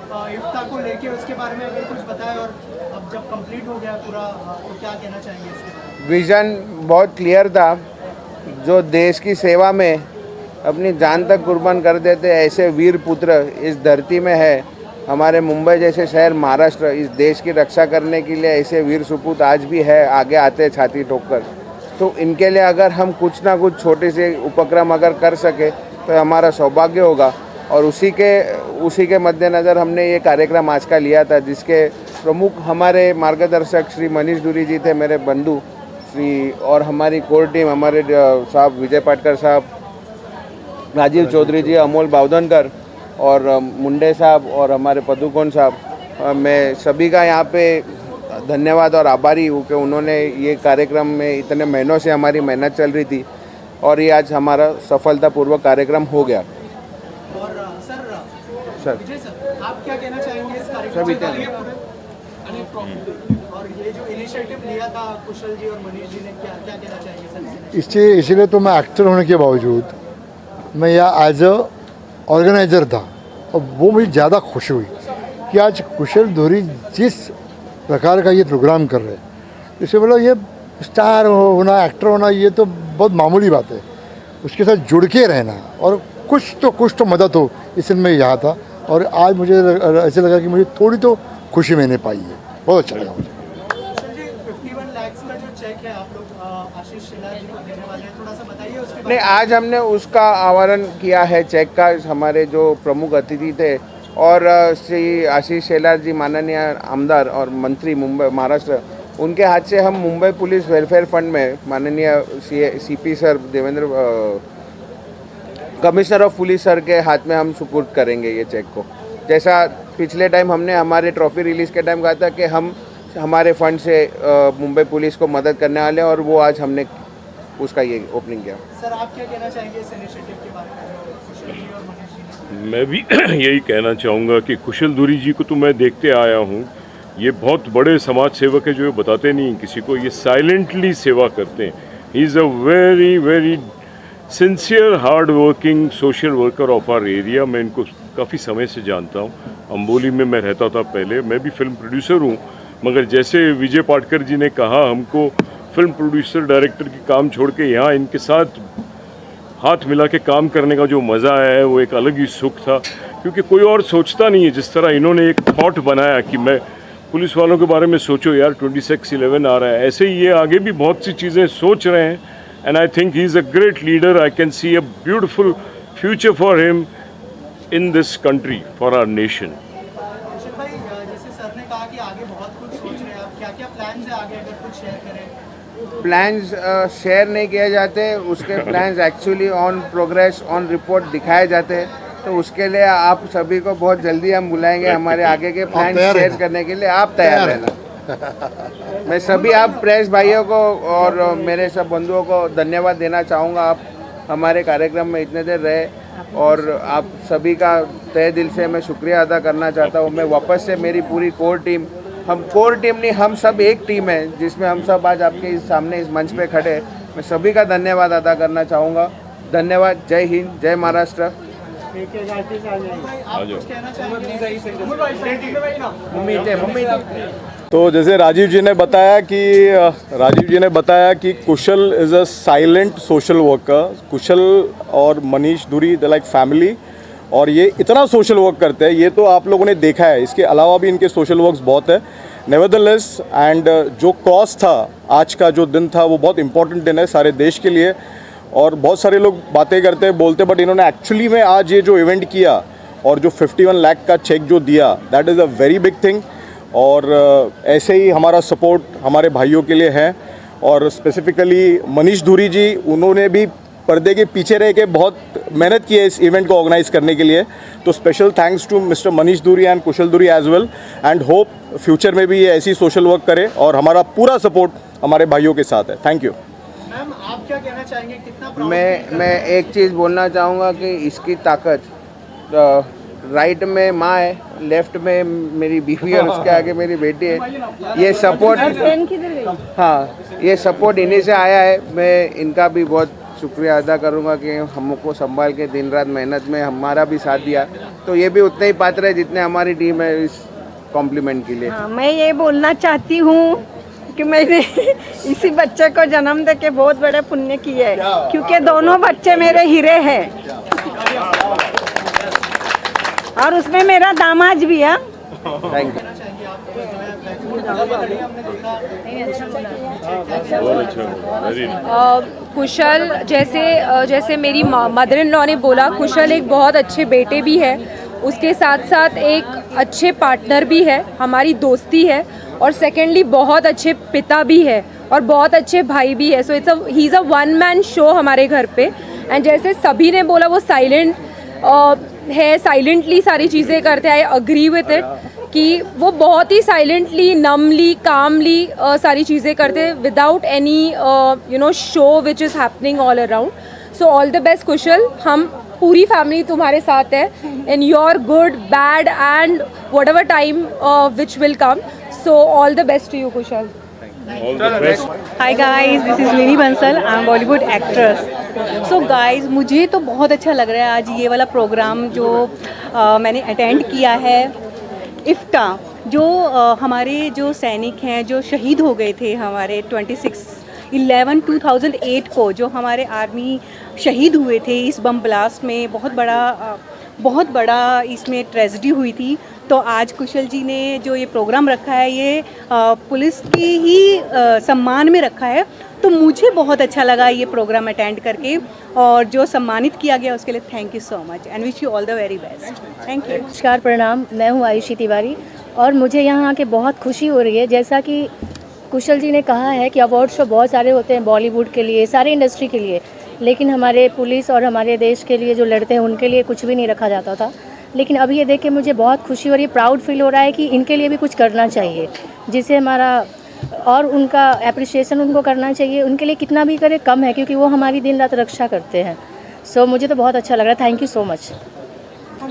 इफ्ता को लेके उसके बारे में अगर कुछ बताएं, और अब जब कंप्लीट हो गया पूरा तो क्या कहना चाहेंगे इसके बारे में? विज़न बहुत क्लियर था। जो देश की सेवा में अपनी जान तक कुर्बान कर देते ऐसे वीर पुत्र इस धरती में है। हमारे मुंबई जैसे शहर, महाराष्ट्र, इस देश की रक्षा करने के लिए ऐसे वीर सुपूत आज भी है, आगे आते छाती ठोककर। तो इनके लिए अगर हम कुछ ना कुछ छोटे से उपक्रम अगर कर सके तो हमारा सौभाग्य होगा। और उसी के मद्देनज़र हमने ये कार्यक्रम आज का लिया था, जिसके प्रमुख हमारे मार्गदर्शक श्री मनीष धुरी जी थे, मेरे बंधु श्री, और हमारी कोर टीम, हमारे साहब विजय पाटकर साहब, राजीव चौधरी जी, अमोल बावधनकर और मुंडे साहब और हमारे पदुकोण साहब। मैं सभी का यहाँ पे धन्यवाद और आभारी हूँ कि उन्होंने ये कार्यक्रम में इतने महीनों से हमारी मेहनत चल रही थी और ये आज हमारा सफलतापूर्वक कार्यक्रम हो गया। और सर विजय सर, आप क्या कहना चाहेंगे इस कार्यक्रम सभी के बारे में? और ये जो इनिशिएटिव लिया था कुशल जी और मनीष जी ने, क्या क्या कहना चाहेंगे सर? इसलिए तो मैं एक्टर होने के बावजूद मैं यहाँ एज अ ऑर्गेनाइज़र था, और वो मुझे ज़्यादा खुशी हुई कि आज कुशल धुरी जिस प्रकार का ये प्रोग्राम कर रहे हैं, इससे बोला ये स्टार होना, एक्टर होना, ये तो बहुत मामूली बात है। उसके साथ जुड़ के रहना और कुछ तो मदद हो, इसलिए मैं यहाँ था। और आज मुझे ऐसे लगा कि मुझे थोड़ी तो खुशी मैंने पाई है, बहुत अच्छा लगा मुझे। कुशल जी, 51 लाख का जो चेक है आप लोग आशीष शेलार जी को देने वाले हैं, थोड़ा सा बताइए उसके बारे नहीं, आज हमने उसका आवरण किया है चेक का। हमारे जो प्रमुख अतिथि थे और श्री आशीष शेलार जी, माननीय आमदार और मंत्री मुंबई महाराष्ट्र, उनके हाथ से हम मुंबई पुलिस वेलफेयर फंड में माननीय CP sir, Devendra commissioner of police sir के हाथ में हम सुपुर्द करेंगे ये चेक को। जैसा पिछले टाइम हमने हमारे ट्रॉफी रिलीज़ के टाइम कहा था कि हम हमारे फंड से मुंबई पुलिस को मदद करने वाले हैं, और वो आज हमने उसका ये ओपनिंग किया। सर, आप क्या कहना चाहेंगे इस इनिशिएटिव के बारे में जो कुशल जी और मनीष जी ने? मैं भी यही कहना चाहूँगा कि कुशल धुरी जी को तो मैं देखते आया हूँ। ये बहुत बड़े समाज सेवक है जो बताते नहीं किसी को, ये साइलेंटली सेवा करते हैं। He is a very very sincere hard working social worker of our area. मैं इनको काफ़ी समय से जानता हूँ। अम्बोली में मैं रहता था पहले, मैं भी फिल्म प्रोड्यूसर हूँ, मगर जैसे विजय पाटकर जी ने कहा, हमको फिल्म प्रोड्यूसर डायरेक्टर की काम छोड़ के यहाँ इनके साथ हाथ मिला के काम करने का जो मज़ा है वो एक अलग ही सुख था। क्योंकि कोई और सोचता नहीं है जिस तरह इन्होंने एक थॉट बनाया कि मैं पुलिस वालों के बारे में सोचो यार, 26/11 आ रहा है, ऐसे ही ये आगे भी बहुत सी चीज़ें सोच रहे हैं। And I think he is a great leader. I can see a beautiful future for him in this country, for our nation. Kushal भाई, जैसे सर ने कहा कि आगे बहुत कुछ सोच रहे हैं आप, क्या क्या प्लान्स है आगे, अगर कुछ शेयर करें? प्लान्स शेयर नहीं किए जाते, उसके plans actually on progress, on report दिखाए जाते हैं। तो उसके लिए आप सभी को बहुत जल्दी हम बुलाएंगे हमारे आगे के प्लान शेयर करने के लिए। आप तैयार रहना। मैं सभी आप प्रेस भाइयों को और मेरे सब बंधुओं को धन्यवाद देना चाहूँगा। आप हमारे कार्यक्रम में इतने देर रहे और आप सभी का तहे दिल से मैं शुक्रिया अदा करना चाहता हूँ। मैं वापस से मेरी पूरी कोर टीम, हम कोर टीम नहीं, हम सब एक टीम है जिसमें हम सब आज आपके इस सामने इस मंच पे खड़े, मैं सभी का धन्यवाद अदा करना चाहूँगा। धन्यवाद। जय हिंद, जय महाराष्ट्र। भाई, आप कुछ कहना चाहेंगे? मम्मी तो जैसे राजीव जी ने बताया कि Kushal is a silent social worker. Kushal और मनीष धुरी द लाइक फैमिली, और ये इतना सोशल वर्क करते हैं, ये तो आप लोगों ने देखा है। इसके अलावा भी इनके सोशल वर्क्स बहुत है। नेवरदलेस एंड जो कॉज था, आज का जो दिन था, वो बहुत इंपॉर्टेंट दिन है सारे देश के लिए। और बहुत सारे लोग बातें करते बोलते, बट इन्होंने एक्चुअली में आज ये जो इवेंट किया और जो 51 लाख का चेक जो दिया, that is a very big thing. और ऐसे ही हमारा सपोर्ट हमारे भाइयों के लिए है। और स्पेसिफिकली मनीष धुरी जी, उन्होंने भी पर्दे के पीछे रह के बहुत मेहनत की है इस इवेंट को ऑर्गेनाइज करने के लिए। तो special thanks to mister Manish Dhuri and Kushal Dhuri as well, and hope future में भी ये ऐसी सोशल वर्क करे। और हमारा पूरा सपोर्ट हमारे भाइयों के साथ है। Thank you. मैम, आप क्या कहना चाहेंगे? कितना प्राउड मैं एक चीज़ बोलना चाहूँगा कि इसकी ताकत, राइट में माँ है, लेफ्ट में मेरी बीवी है, उसके आगे मेरी बेटी है। ये सपोर्ट, हाँ, ये सपोर्ट इन्हीं से आया है। मैं इनका भी बहुत शुक्रिया अदा करूँगा कि हमको संभाल के दिन रात मेहनत में हमारा भी साथ दिया, तो ये भी उतने ही पात्र है जितने हमारी टीम है इस कॉम्प्लीमेंट के लिए। हाँ, मैं ये बोलना चाहती हूँ कि मैंने इसी बच्चे को जन्म दे के बहुत बड़े पुण्य किए है, क्योंकि दोनों बच्चे मेरे हीरे हैं और उसमें मेरा दामाद भी है। Thank you. कुशल जैसे मेरी मदर इन लॉ ने बोला, कुशल एक बहुत अच्छे बेटे भी है, उसके साथ साथ एक अच्छे पार्टनर भी है, हमारी दोस्ती है, और सेकेंडली बहुत अच्छे पिता भी है और बहुत अच्छे भाई भी है। So he is a one man show हमारे घर पे। एंड जैसे सभी ने बोला वो साइलेंट है, साइलेंटली सारी चीज़ें करते हैं। आई अग्री विथ इट कि वो बहुत ही साइलेंटली, नमली, कामली सारी चीज़ें करते हैं without any show which is happening all around. So all the best Kushal, हम पूरी फैमिली तुम्हारे साथ है in your good, bad and whatever time which will come. So all the best to you Kushal. All the best. Hi guys, this is Mini Bansal. I'm Bollywood actress. So guys, मुझे तो बहुत अच्छा लग रहा है आज ये वाला प्रोग्राम जो मैंने अटेंड किया है। इफ्ता जो हमारे जो सैनिक हैं जो शहीद हो गए थे हमारे 26/11/2008 को, जो हमारे आर्मी शहीद हुए थे इस बम ब्लास्ट में, बहुत बड़ा इसमें ट्रेजेडी हुई थी। तो आज कुशल जी ने जो ये प्रोग्राम रखा है ये पुलिस की ही सम्मान में रखा है, तो मुझे बहुत अच्छा लगा ये प्रोग्राम अटेंड करके, और जो सम्मानित किया गया उसके लिए thank you so much and wish you all the very best. Thank you. नमस्कार, प्रणाम। मैं हूँ आयुषी तिवारी और मुझे यहाँ आके बहुत खुशी हो रही है। जैसा कि कुशल जी ने कहा है कि अवार्ड शो बहुत सारे होते हैं बॉलीवुड के लिए, सारे इंडस्ट्री के लिए, लेकिन हमारे पुलिस और हमारे देश के लिए जो लड़ते हैं उनके लिए कुछ भी नहीं रखा जाता था। लेकिन अभी ये देख के मुझे बहुत खुशी हो रही है, प्राउड फील हो रहा है कि इनके लिए भी कुछ करना चाहिए, जिससे हमारा और उनका एप्रिसिएशन उनको करना चाहिए। उनके लिए कितना भी करे कम है, क्योंकि वो हमारी दिन रात रक्षा करते हैं। सो मुझे तो बहुत अच्छा लग रहा है। Thank you so much.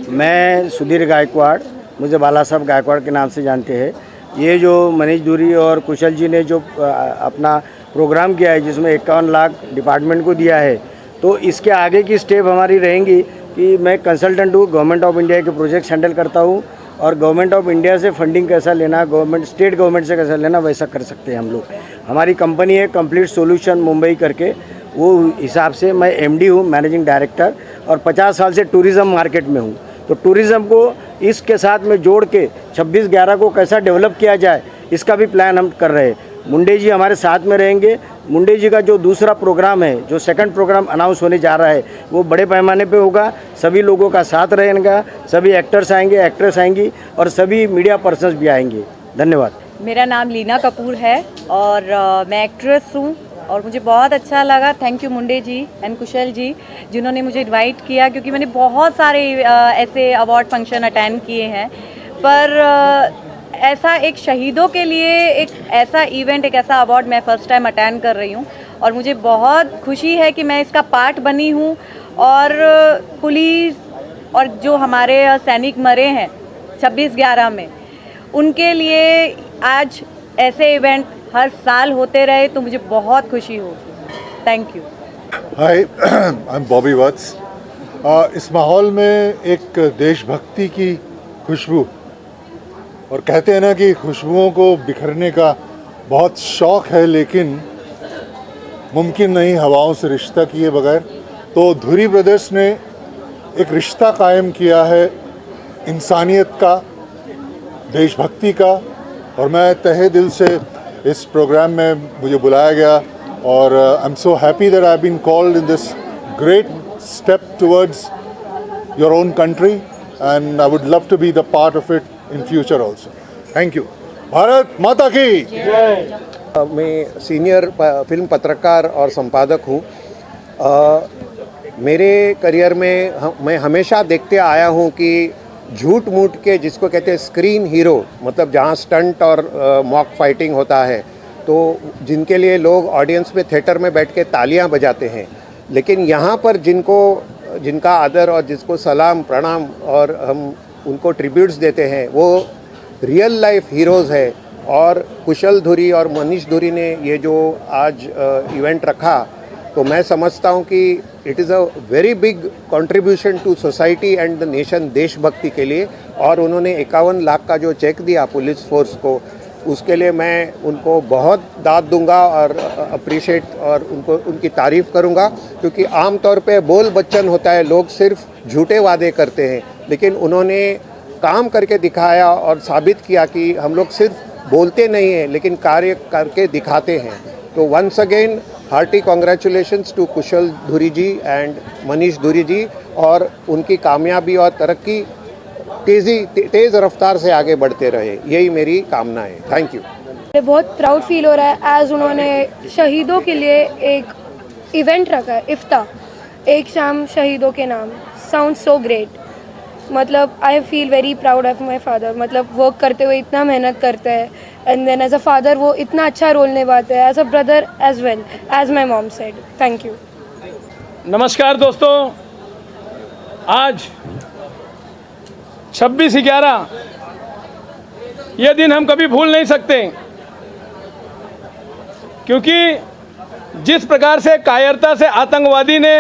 मैं सुधीर गायकवाड़, मुझे बाला साहब गायकवाड़ के नाम से जानते हैं। ये जो मनीष धुरी और कुशल जी ने जो अपना प्रोग्राम किया है जिसमें 51 लाख डिपार्टमेंट को दिया है, तो इसके आगे की स्टेप हमारी रहेंगी कि मैं कंसल्टेंट हूँ, गवर्नमेंट ऑफ इंडिया के प्रोजेक्ट्स हैंडल करता हूँ, और गवर्नमेंट ऑफ इंडिया से फंडिंग कैसा लेना, गवर्नमेंट स्टेट गवर्नमेंट से कैसा लेना, वैसा कर सकते हैं हम लोग। हमारी कंपनी है कंप्लीट सॉल्यूशन मुंबई करके, वो हिसाब से मैं एमडी हूँ, मैनेजिंग डायरेक्टर, और 50 साल से टूरिज़्म मार्केट में हूँ। तो टूरिज़्म को इसके साथ में जोड़ के 26/11 को कैसा डेवलप किया जाए, इसका भी प्लान हम कर रहे हैं। मुंडे जी हमारे साथ में रहेंगे। मुंडे जी का जो दूसरा प्रोग्राम है, जो सेकंड प्रोग्राम अनाउंस होने जा रहा है, वो बड़े पैमाने पे होगा। सभी लोगों का साथ रहेगा, सभी एक्टर्स आएंगे, एक्ट्रेस आएंगी, और सभी मीडिया पर्सन्स भी आएंगे। धन्यवाद। मेरा नाम लीना कपूर है और मैं एक्ट्रेस हूँ, और मुझे बहुत अच्छा लगा। Thank you Munde ji and Kushal ji जिन्होंने मुझे इनवाइट किया, क्योंकि मैंने बहुत सारे ऐसे अवार्ड फंक्शन अटेंड किए हैं, पर ऐसा एक शहीदों के लिए एक ऐसा इवेंट, एक ऐसा अवार्ड मैं फ़र्स्ट टाइम अटेंड कर रही हूँ, और मुझे बहुत खुशी है कि मैं इसका पार्ट बनी हूँ। और पुलिस और जो हमारे सैनिक मरे हैं 26/11 में, उनके लिए आज ऐसे इवेंट हर साल होते रहे तो मुझे बहुत खुशी होगी। Thank you. Hi, I am Bobby Vats. इस माहौल में एक देशभक्ति की खुशबू, और कहते हैं ना कि खुशबुओं को बिखरने का बहुत शौक़ है, लेकिन मुमकिन नहीं हवाओं से रिश्ता किए बगैर। तो धुरी ब्रदर्स ने एक रिश्ता कायम किया है इंसानियत का, देशभक्ति का, और मैं तहे दिल से इस प्रोग्राम में मुझे बुलाया गया, और I am so happy that I have been called in this great step towards your own country, and I would love to be the part of it in future also. Thank you. Bharat Mata की। मैं senior film पत्रकार और संपादक हूँ। मेरे career में मैं हमेशा देखते आया हूँ कि झूठ मूठ के, जिसको कहते हैं स्क्रीन हीरो, मतलब जहाँ स्टंट और मॉक फाइटिंग होता है, तो जिनके लिए लोग ऑडियंस में थिएटर में बैठ के तालियां बजाते हैं, लेकिन यहाँ पर जिनका आदर और जिसको सलाम प्रणाम और हम उनको ट्रिब्यूट्स देते हैं, वो रियल लाइफ हीरोज़ है। और कुशल धुरी और मनीष धुरी ने ये जो आज इवेंट रखा, तो मैं समझता हूँ कि it is a very big contribution to society and the nation, देशभक्ति के लिए। और उन्होंने 51 लाख का जो चेक दिया पुलिस फोर्स को, उसके लिए मैं उनको बहुत दाद दूंगा और अप्रिशिएट और उनको उनकी तारीफ़ करूंगा, क्योंकि आम तौर पे बोल बच्चन होता है, लोग सिर्फ झूठे वादे करते हैं, लेकिन उन्होंने काम करके दिखाया और साबित किया कि हम लोग सिर्फ बोलते नहीं हैं लेकिन कार्य करके दिखाते हैं। तो once again hearty congratulations to Kushal Dhuri ji and Manish धुरी जी, और उनकी कामयाबी और तरक्की तेज़ रफ्तार से आगे बढ़ते रहे, यही मेरी कामना है। Thank you. मुझे बहुत प्राउड फील हो रहा है एज उन्होंने शहीदों के लिए एक इवेंट रखा है, इफ्ता, एक शाम शहीदों के नाम। Sound so great. मतलब I feel very proud of my father. मतलब वर्क करते हुए इतना मेहनत करते हैं and then as a father वो इतना अच्छा रोल निभाते हैं, as a brother as well as my mom said. Thank you. नमस्कार दोस्तों, आज 26/11 ये दिन हम कभी भूल नहीं सकते, क्योंकि जिस प्रकार से कायरता से आतंकवादी ने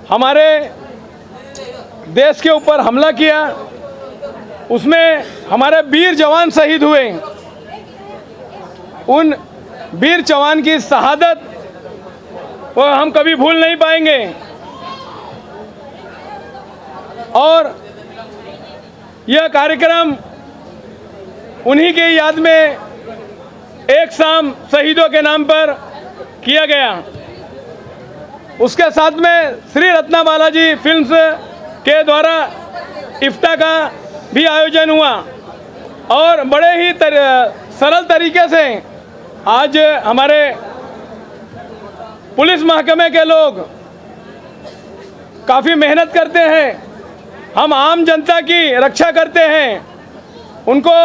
हमारे देश के ऊपर हमला किया, उसमें हमारे वीर जवान शहीद हुए। उन वीर जवान की शहादत को हम कभी भूल नहीं पाएंगे। और यह कार्यक्रम उन्हीं के याद में एक शाम शहीदों के नाम पर किया गया। उसके साथ में श्री रत्ना बालाजी फिल्म्स के द्वारा इफ्ता का भी आयोजन हुआ और बड़े ही सरल तरीके से आज हमारे पुलिस महकमे के लोग काफ़ी मेहनत करते हैं। हम आम जनता की रक्षा करते हैं, उनको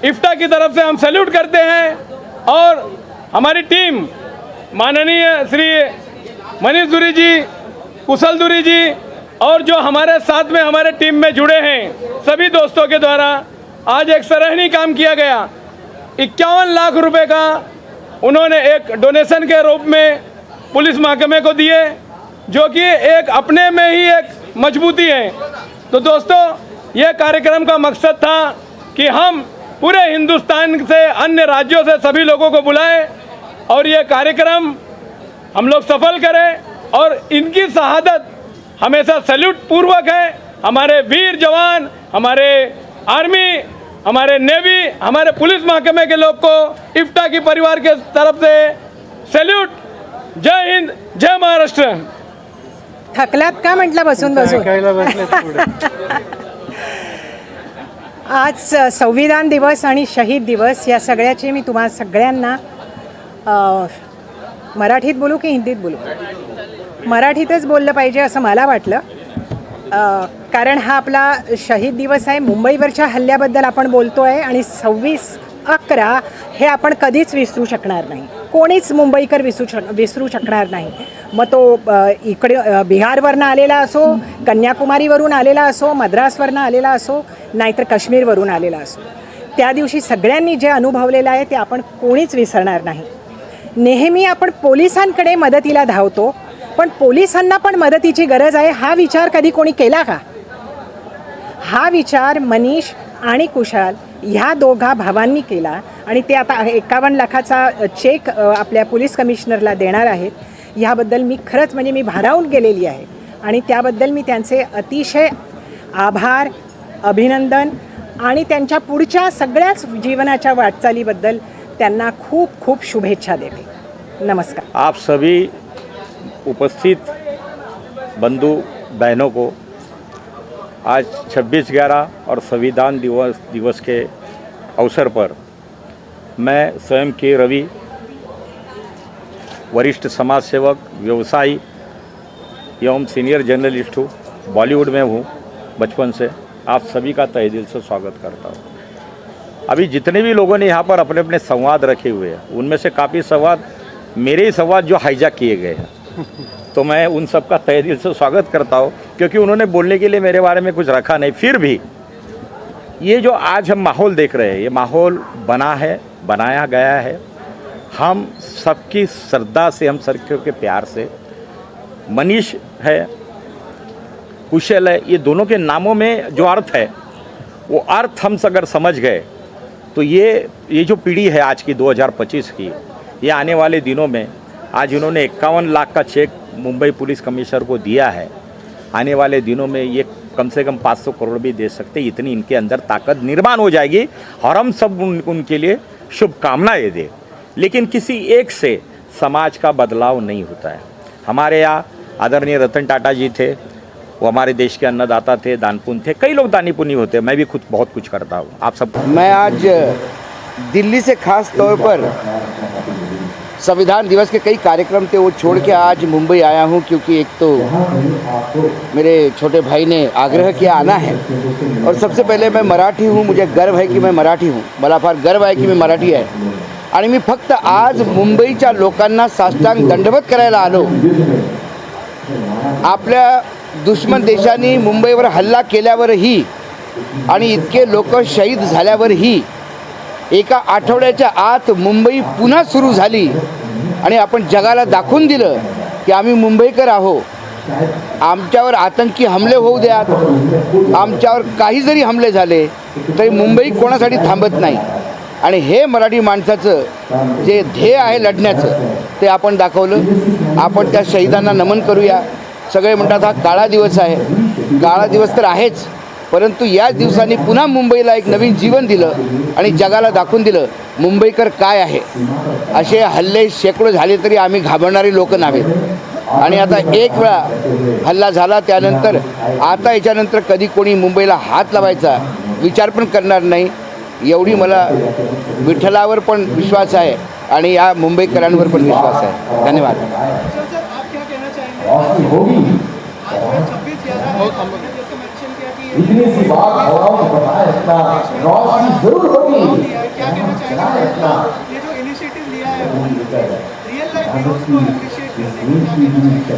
इफ्ता की तरफ से हम सैल्यूट करते हैं। और हमारी टीम माननीय श्री मनीष धुरी जी, कुशल धुरी जी और जो हमारे साथ में हमारे टीम में जुड़े हैं सभी दोस्तों के द्वारा आज एक सराहनीय काम किया गया। 51 लाख रुपए का उन्होंने एक डोनेशन के रूप में पुलिस महकमे को दिए, जो कि एक अपने में ही एक मजबूती है। तो दोस्तों, ये कार्यक्रम का मकसद था कि हम पूरे हिंदुस्तान से, अन्य राज्यों से सभी लोगों को बुलाएं और ये कार्यक्रम हम लोग सफल करें। और इनकी शहादत हमेशा सैल्यूट पूर्वक है। हमारे वीर जवान, हमारे आर्मी, हमारे नेवी, हमारे पुलिस महकमे के लोग को इफ्ता की परिवार के तरफ से सैल्यूट। जय हिंद, जय महाराष्ट्र। थकलात का म्हटलं बसून बसून? आज संविधान दिवस आणि शहीद दिवस या सगळ्याची मी तुम्हा सगळ्यांना मराठीत बोलू की हिंदीत बोलू? मराठीतच बोललं पाहिजे असं मला वाटलं, कारण हा आपला शहीद दिवस आहे। मुंबईवरच्या हल्ल्याबद्दल आपण बोलतो आहे आणि 26/11 हे आपण कधीच विसरू शकणार नाही, कोणीच मुंबईकर विसरू शकणार नाही। मग तो इकडे बिहारवरनं आलेला असो, कन्याकुमारीवरून आलेला असो, मद्रासवरनं आलेला असो, नाहीतर काश्मीरवरून आलेला असो, त्या दिवशी सगळ्यांनी जे अनुभवलेलं आहे ते आपण कोणीच विसरणार नाही। नेहमी आपण पोलिसांकडे मदतीला धावतो, पण पोलिसांना पण मदतीची गरज आहे हा विचार कधी कोणी केला का? हा विचार मनीष आणि कुशाल ह्या दोघा भावांनी केला आणि ते आता 51 लाखाचा चेक आपल्या पोलीस कमिशनरला देणार आहेत। ह्याबद्दल मी खरंच म्हणजे मी भारावून गेलेली आहे आणि त्याबद्दल मी त्यांचे अतिशय आभार, अभिनंदन आणि त्यांच्या पुढच्या सगळ्याच जीवनाच्या वाटचालीबद्दल त्यांना खूप खूप शुभेच्छा देते। नमस्कार। आप सभी उपस्थित बंधु बहनों को आज 26/11 और संविधान दिवस के अवसर पर मैं स्वयं के रवि, वरिष्ठ समाज सेवक, व्यवसायी एवं सीनियर जर्नलिस्ट हूँ, बॉलीवुड में हूँ बचपन से, आप सभी का तहे दिल से स्वागत करता हूँ। अभी जितने भी लोगों ने यहाँ पर अपने अपने संवाद रखे हुए हैं, उनमें से काफ़ी संवाद मेरे ही संवाद जो हाईजैक किए गए हैं, तो मैं उन सब का तहे दिल से स्वागत करता हूँ, क्योंकि उन्होंने बोलने के लिए मेरे बारे में कुछ रखा नहीं। फिर भी ये जो आज हम माहौल देख रहे हैं, ये माहौल बना है, बनाया गया है हम सबकी श्रद्धा से, हम सबके के प्यार से, मनीष है, कुशल है, ये दोनों के नामों में जो अर्थ है वो अर्थ हम अगर समझ गए तो ये जो पीढ़ी है आज की 2025 की, ये आने वाले दिनों में, आज इन्होंने 51 लाख का चेक मुंबई पुलिस कमिश्नर को दिया है, आने वाले दिनों में ये कम से कम 500 करोड़ भी दे सकते, इतनी इनके अंदर ताकत निर्माण हो जाएगी और हम सब उनके लिए शुभकामनाएं दें। लेकिन किसी एक से समाज का बदलाव नहीं होता है। हमारे यहाँ आदरणीय रतन टाटा जी थे, वो हमारे देश के अन्नदाता थे, दानपुण्य थे, कई लोग दानी पुण्य होते हैं, मैं भी खुद बहुत कुछ करता हूँ। आप सब, मैं आज दिल्ली से खास तौर पर संविधान दिवस के कई कार्यक्रम थे वो छोड़ के आज मुंबई आया हूँ, क्योंकि एक तो मेरे छोटे भाई ने आग्रह किया आना है, और सबसे पहले मैं मराठी हूँ, मुझे गर्व है की मैं मराठी हूँ, मला फार गर्व आहे की मी मराठी आहे, आणि मी फक्त आज मुंबईच्या लोकांना साष्टांग दंडवत करायला आलो। आपल्या दुश्मन देशांनी मुंबईवर हल्ला केल्यावरही आणि इतके लोक शहीद झाल्यावरही एका आठवड्याच्या आत मुंबई पुन्हा सुरू झाली आणि आपण जगाला दाखवून दिलं की आम्ही मुंबईकर आहोत। आमच्यावर आतंकी हमले होऊ द्यात, आमच्यावर काही जरी हमले झाले तरी मुंबई कोणासाठी थांबत नाही, आणि हे मराठी माणसाचं जे ध्येय आहे लढण्याचं ते आपण दाखवलं। आपण त्या शहीदांना नमन करूया। सगळे म्हणतात हा काळा दिवस आहे, काळा दिवस तर आहेच, परंतु याच दिवसांनी पुन्हा मुंबईला एक नवीन जीवन दिलं आणि जगाला दाखवून दिलं मुंबईकर काय आहे। असे हल्ले शेकडो झाले तरी आम्ही घाबरणारी लोक नाहीत, आणि आता एक वेळा हल्ला झाला त्यानंतर आता याच्यानंतर कधी कोणी मुंबईला हात लावायचा विचार पण करणार नाही, एवढी मला विठ्ठलावर पण विश्वास आहे आणि या मुंबईकरांवर पण विश्वास आहे। धन्यवाद।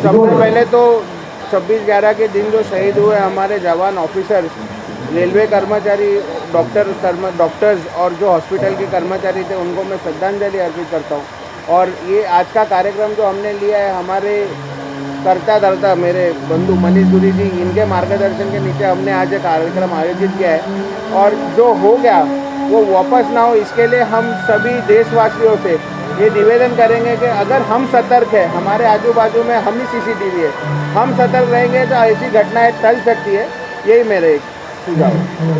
सबसे पहले तो 26/11 के दिन जो शहीद हुए हमारे जवान ऑफिसर्स, रेलवे कर्मचारी, डॉक्टर्स और जो हॉस्पिटल के कर्मचारी थे, उनको मैं श्रद्धांजलि अर्पित करता हूँ। और ये आज का कार्यक्रम जो हमने लिया है, हमारे करता धरता मेरे बंधु मनीष धुरी जी, इनके मार्गदर्शन के नीचे हमने आज एक कार्यक्रम आयोजित किया है, और जो हो गया वो वापस ना हो, इसके लिए हम सभी देशवासियों से ये निवेदन करेंगे कि अगर हम सतर्क है, हमारे आजू बाजू में हम ही CCTV है, हम सतर्क रहेंगे तो ऐसी घटनाएं टल सकती है। यही मेरे एक सुझाव है।